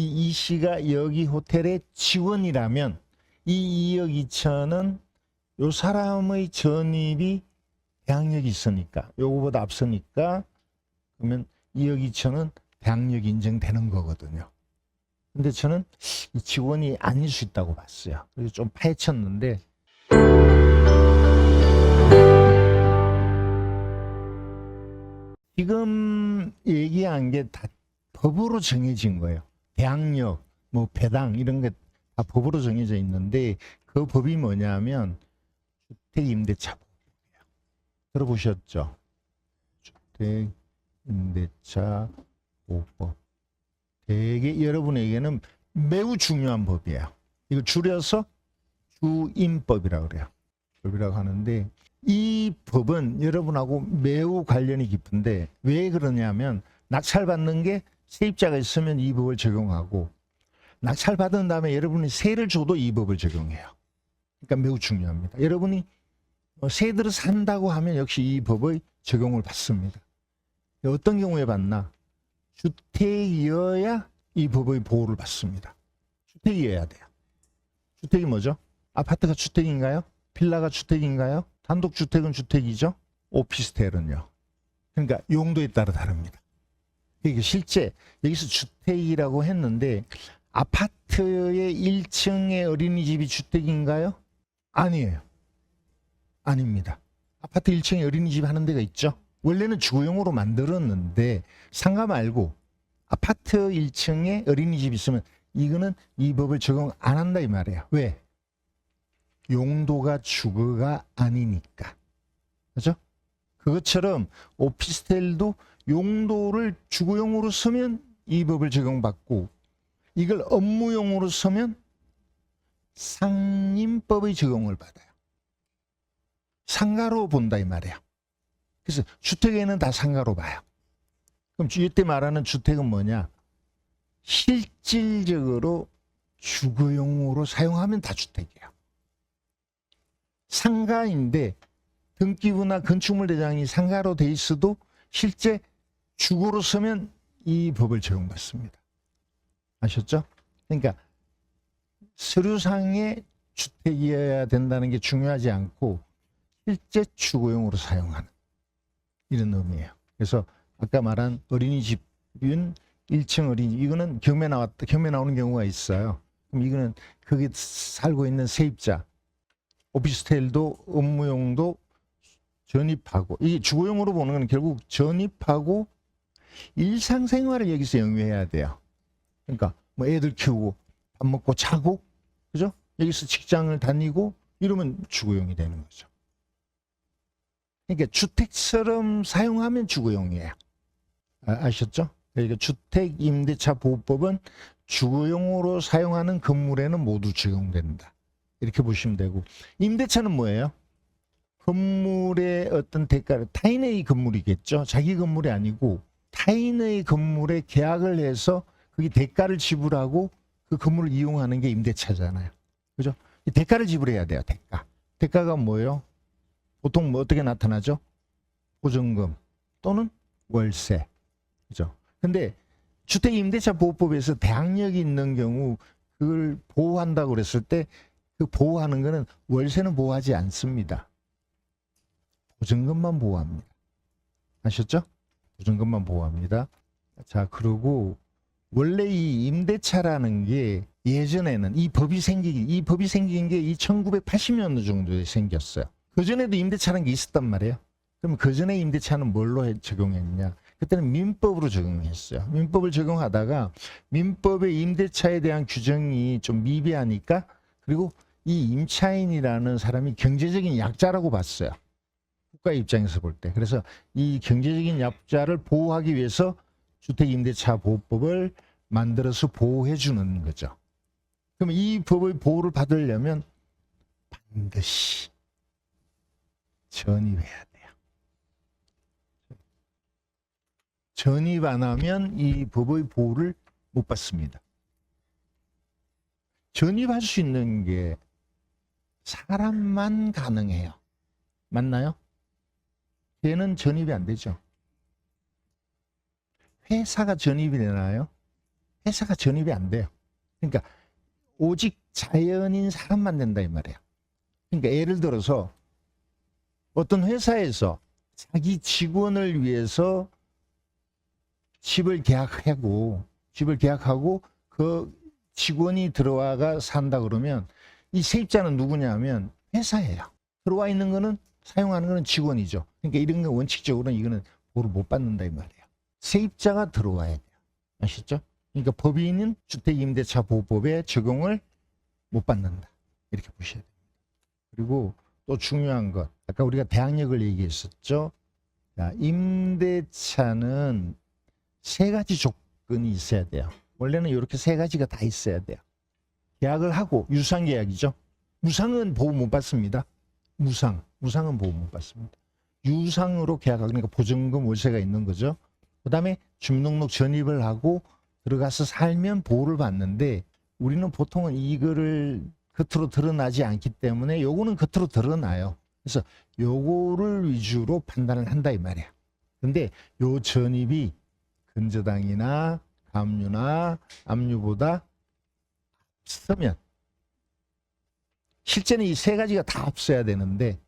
이 씨가 여기 호텔의 직원이라면 이 2억 2천은 요 사람의 전입이 대항력이 있으니까 요거보다 앞서니까 그러면 2억 2천은 대항력이 인정되는 거거든요. 근데 저는 이 직원이 아닐 수 있다고 봤어요. 그래서 좀 파헤쳤는데 지금 얘기한 게 다 법으로 정해진 거예요. 대항력, 뭐 배당 이런 게 다 법으로 정해져 있는데 그 법이 뭐냐면 주택임대차 보호법이에요. 들어보셨죠? 주택임대차 보호법. 되게 여러분에게는 매우 중요한 법이에요. 이거 줄여서 주임법이라고 그래요. 법이라고 하는데 이 법은 여러분하고 매우 관련이 깊은데 왜 그러냐면 낙찰받는 게 세입자가 있으면 이 법을 적용하고 낙찰받은 다음에 여러분이 세를 줘도 이 법을 적용해요. 그러니까 매우 중요합니다. 여러분이 세들을 산다고 하면 역시 이 법의 적용을 받습니다. 어떤 경우에 받나? 주택이어야 이 법의 보호를 받습니다. 주택이어야 돼요. 주택이 뭐죠? 아파트가 주택인가요? 빌라가 주택인가요? 단독주택은 주택이죠. 오피스텔은요. 그러니까 용도에 따라 다릅니다. 그러니까 실제 여기서 주택이라고 했는데 아파트의 1층의 어린이집이 주택인가요? 아니에요. 아닙니다. 아파트 1층에 어린이집 하는 데가 있죠. 원래는 주거용으로 만들었는데 상가 말고 아파트 1층에 어린이집 있으면 이거는 이 법을 적용 안 한다 이 말이에요. 왜? 용도가 주거가 아니니까. 그렇죠? 그것처럼 오피스텔도 용도를 주거용으로 쓰면 이 법을 적용받고 이걸 업무용으로 쓰면 상임법의 적용을 받아요. 상가로 본다 이 말이에요. 그래서 주택에는 다 상가로 봐요. 그럼 이때 말하는 주택은 뭐냐? 실질적으로 주거용으로 사용하면 다 주택이에요. 상가인데 등기부나 건축물 대장이 상가로 돼 있어도 실제 주거로 쓰면 이 법을 적용받습니다. 아셨죠? 그러니까 서류상의 주택이어야 된다는 게 중요하지 않고 실제 주거용으로 사용하는 이런 의미예요. 그래서 아까 말한 어린이집은 1층 어린이집 이거는 경매 나오는 경우가 있어요. 그럼 이거는 거기 살고 있는 세입자 오피스텔도 업무용도 전입하고 이 주거용으로 보는 건 결국 전입하고 일상생활을 여기서 영위해야 돼요. 그러니까 뭐 애들 키우고 밥 먹고 자고 그죠? 여기서 직장을 다니고 이러면 주거용이 되는 거죠. 그러니까 주택처럼 사용하면 주거용이에요. 아셨죠? 그러니까 주택임대차보호법은 주거용으로 사용하는 건물에는 모두 적용된다. 이렇게 보시면 되고 임대차는 뭐예요? 건물의 어떤 대가를 타인의 건물이겠죠. 자기 건물이 아니고 타인의 건물에 계약을 해서 그게 대가를 지불하고 그 건물을 이용하는 게 임대차잖아요. 그죠? 대가를 지불해야 돼요. 대가. 대가가 뭐예요? 보통 뭐 어떻게 나타나죠? 보증금 또는 월세. 그죠? 근데 주택임대차보호법에서 대항력이 있는 경우 그걸 보호한다고 그랬을 때 그 보호하는 거는 월세는 보호하지 않습니다. 보증금만 보호합니다. 아셨죠? 보증금만 보호합니다. 자, 그리고 원래 이 임대차라는 게 예전에는 이 법이 생긴 게 이 1980년도 정도에 생겼어요. 그전에도 임대차라는 게 있었단 말이에요. 그럼 그전에 임대차는 뭘로 적용했냐? 그때는 민법으로 적용했어요. 민법을 적용하다가 민법의 임대차에 대한 규정이 좀 미비하니까 그리고 이 임차인이라는 사람이 경제적인 약자라고 봤어요. 국가 입장에서 볼 때. 그래서 이 경제적인 약자를 보호하기 위해서 주택임대차보호법을 만들어서 보호해 주는 거죠. 그럼 이 법의 보호를 받으려면 반드시 전입해야 돼요. 전입 안 하면 이 법의 보호를 못 받습니다. 전입할 수 있는 게 사람만 가능해요. 맞나요? 걔는 전입이 안 되죠. 회사가 전입이 되나요? 회사가 전입이 안 돼요. 그러니까 오직 자연인 사람만 된다 이 말이에요. 그러니까 예를 들어서 어떤 회사에서 자기 직원을 위해서 집을 계약하고 그 직원이 들어와가 산다 그러면 이 세입자는 누구냐면 회사예요. 들어와 있는 거는 사용하는 거는 직원이죠. 그러니까 이런 거 원칙적으로는 이거는 보호를 못 받는다 이 말이에요. 세입자가 들어와야 돼요. 아시죠? 그러니까 법인은 주택임대차 보호법에 적용을 못 받는다. 이렇게 보셔야 됩니다. 그리고 또 중요한 것, 아까 우리가 대항력을 얘기했었죠. 자, 임대차는 세 가지 조건이 있어야 돼요. 원래는 이렇게 세 가지가 다 있어야 돼요. 계약을 하고, 유상계약이죠. 무상은 보호 못 받습니다. 무상은 보호 못 받습니다. 유상으로 계약하고, 그러니까 보증금 월세가 있는 거죠. 그 다음에 주민등록 전입을 하고 들어가서 살면 보호를 받는데, 우리는 보통은 이거를 겉으로 드러나지 않기 때문에 요거는 겉으로 드러나요. 그래서 요거를 위주로 판단을 한다 이 말이야. 근데 요 전입이 근저당이나 감유나 압류보다 앞서면, 실제는 이 세 가지가 다 앞서야 되는데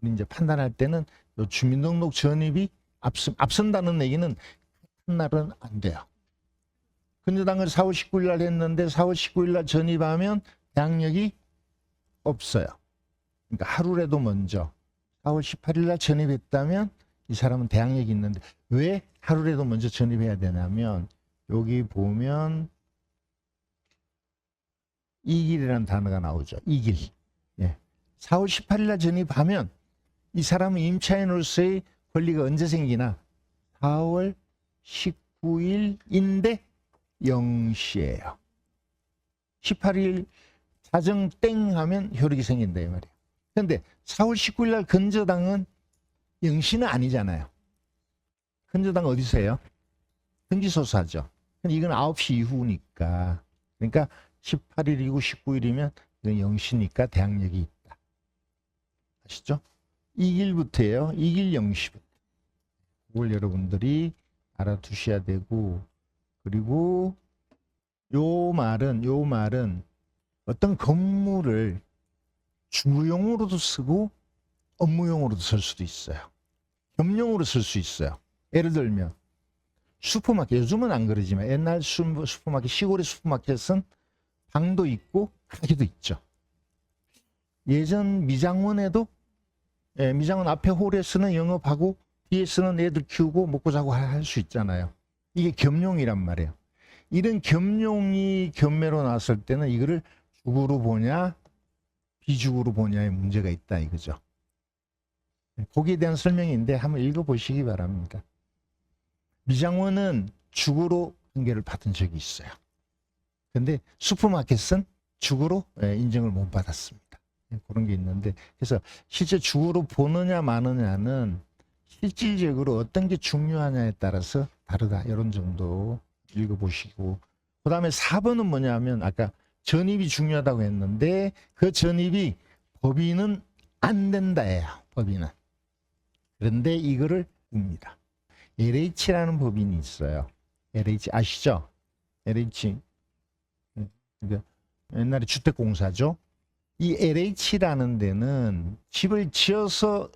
우리 이제 판단할 때는 요 주민등록 전입이 앞선다는 얘기는 한 날은 안 돼요. 근저당을 4월 19일 날 했는데 4월 19일 날 전입하면 대항력이 없어요. 그러니까 하루라도 먼저 4월 18일 날 전입했다면 이 사람은 대항력이 있는데, 왜 하루라도 먼저 전입해야 되냐면 여기 보면 이길이라는 단어가 나오죠. 이길. 예. 4월 18일 날 전입하면 이 사람은 임차인으로서의 권리가 언제 생기나? 4월 19일인데 0시예요. 18일 자정 땡 하면 효력이 생긴다 이 말이에요. 그런데 4월 19일 날 근저당은 0시는 아니잖아요. 근저당 어디서 해요? 등기소사죠. 근데 이건 9시 이후니까. 그러니까 18일이고 19일이면 이건 0시니까 대항력이 있다. 아시죠? 2길부터예요. 2길 0시부터. 그걸 여러분들이 알아두셔야 되고, 그리고 요 말은 어떤 건물을 주거용으로도 쓰고 업무용으로도 쓸 수도 있어요. 겸용으로 쓸 수 있어요. 예를 들면 슈퍼마켓, 요즘은 안 그러지만 옛날 슈퍼마켓, 시골의 슈퍼마켓은 방도 있고 가게도 있죠. 예전 미장원에도 미장원 앞에 홀에서는 영업하고 뒤에서는 애들 키우고 먹고 자고 할 수 있잖아요. 이게 겸용이란 말이에요. 이런 겸용이 겸매로 나왔을 때는 이거를 주거로 보냐 비주거로 보냐의 문제가 있다 이거죠. 거기에 대한 설명인데 한번 읽어보시기 바랍니다. 미장원은 주거로 판결을 받은 적이 있어요. 근데 슈퍼마켓은 주거로 인정을 못 받았습니다. 그런 게 있는데, 그래서 실제 주거로 보느냐 마느냐는 실질적으로 어떤 게 중요하냐에 따라서 다르다. 이런 정도 읽어보시고, 그 다음에 4번은 뭐냐면 아까 전입이 중요하다고 했는데 그 전입이 법인은 안 된다예요. 법인은. 그런데 이거를 봅니다. LH라는 법인이 있어요. LH 아시죠? LH. 그러니까 옛날에 주택공사죠. 이 LH라는 데는 집을 지어서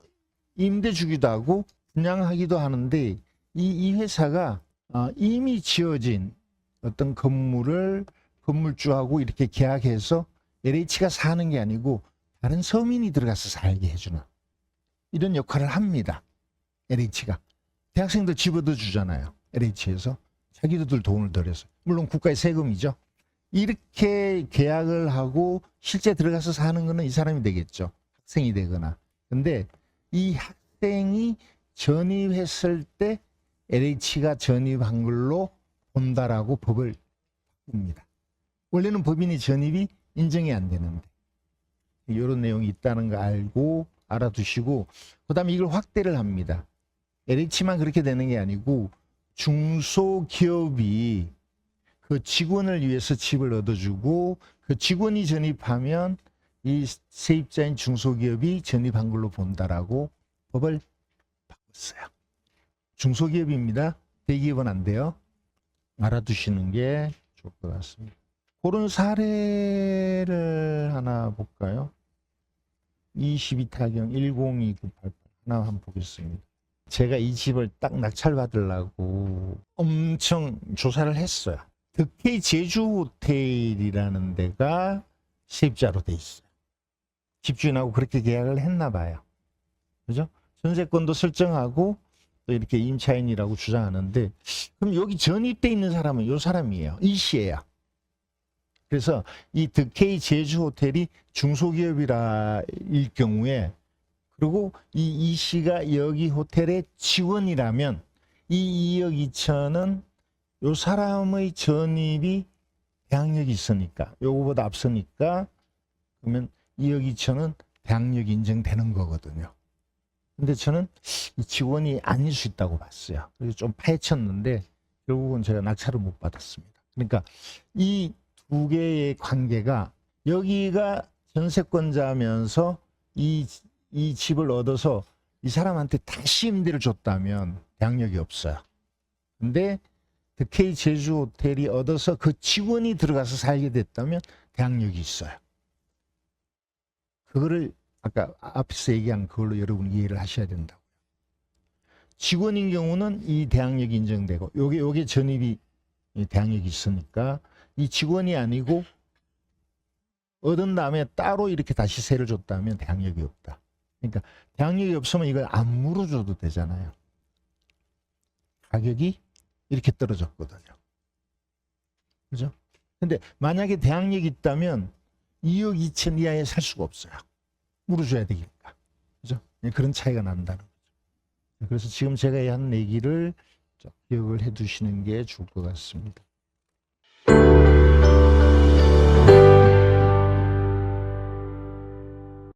임대 주기도 하고 분양하기도 하는데 이 회사가 이미 지어진 어떤 건물을 건물주하고 이렇게 계약해서 LH가 사는 게 아니고 다른 서민이 들어가서 살게 해주는 이런 역할을 합니다. LH가. 대학생들 집 얻어주잖아요. LH에서. 자기들 돈을 들여서. 물론 국가의 세금이죠. 이렇게 계약을 하고 실제 들어가서 사는 거는 이 사람이 되겠죠. 학생이 되거나. 근데 이 학생이 전입했을 때 LH가 전입한 걸로 본다라고 법을 바꿉니다. 원래는 법인이 전입이 인정이 안 되는데 이런 내용이 있다는 거 알고 알아두시고, 그 다음에 이걸 확대를 합니다. LH만 그렇게 되는 게 아니고 중소기업이 그 직원을 위해서 집을 얻어주고 그 직원이 전입하면 이 세입자인 중소기업이 전입한 걸로 본다라고 법을 바꿨어요. 중소기업입니다. 대기업은 안 돼요. 알아두시는 게 좋을 것 같습니다. 그런 사례를 하나 볼까요? 22타경 102988 하나 한번 보겠습니다. 제가 이 집을 딱 낙찰받으려고 엄청 조사를 했어요. 득케이 제주호텔이라는 데가 세입자로 돼 있어요. 집주인하고 그렇게 계약을 했나 봐요. 그죠? 전세권도 설정하고 또 이렇게 임차인이라고 주장하는데, 그럼 여기 전입돼 있는 사람은 이 사람이에요. 이 씨예요. 그래서 이 득케이 제주호텔이 중소기업이라일 경우에, 그리고 이 씨가 여기 호텔의 직원이라면 이 2억 2천은 요 사람의 전입이 대항력이 있으니까, 요거보다 앞서니까, 그러면 2억 2천은 대항력이 인정되는 거거든요. 근데 저는 이 직원이 아닐 수 있다고 봤어요. 그래서 좀 파헤쳤는데 결국은 제가 낙찰을 못 받았습니다. 그러니까 이 두 개의 관계가, 여기가 전세권자면서 이 집을 얻어서 이 사람한테 다시 임대를 줬다면 대항력이 없어요. 근데 득케이 제주호텔이 얻어서 그 직원이 들어가서 살게 됐다면 대항력이 있어요. 그거를 아까 앞에서 얘기한 그걸로 여러분 이해를 하셔야 된다고요. 직원인 경우는 이 대항력이 인정되고, 요게 전입이 대항력이 있으니까 이 직원이 아니고 얻은 다음에 따로 이렇게 다시 세를 줬다면 대항력이 없다. 그러니까 대항력이 없으면 이걸 안 물어줘도 되잖아요. 가격이 이렇게 떨어졌거든요. 그죠? 근데 만약에 대항력이 있다면 2억 2천 이하에 살 수가 없어요. 물어줘야 되니까. 그죠? 그런 차이가 난다는 거죠. 그래서 지금 제가 한 얘기를 기억을 해 두시는 게 좋을 것 같습니다.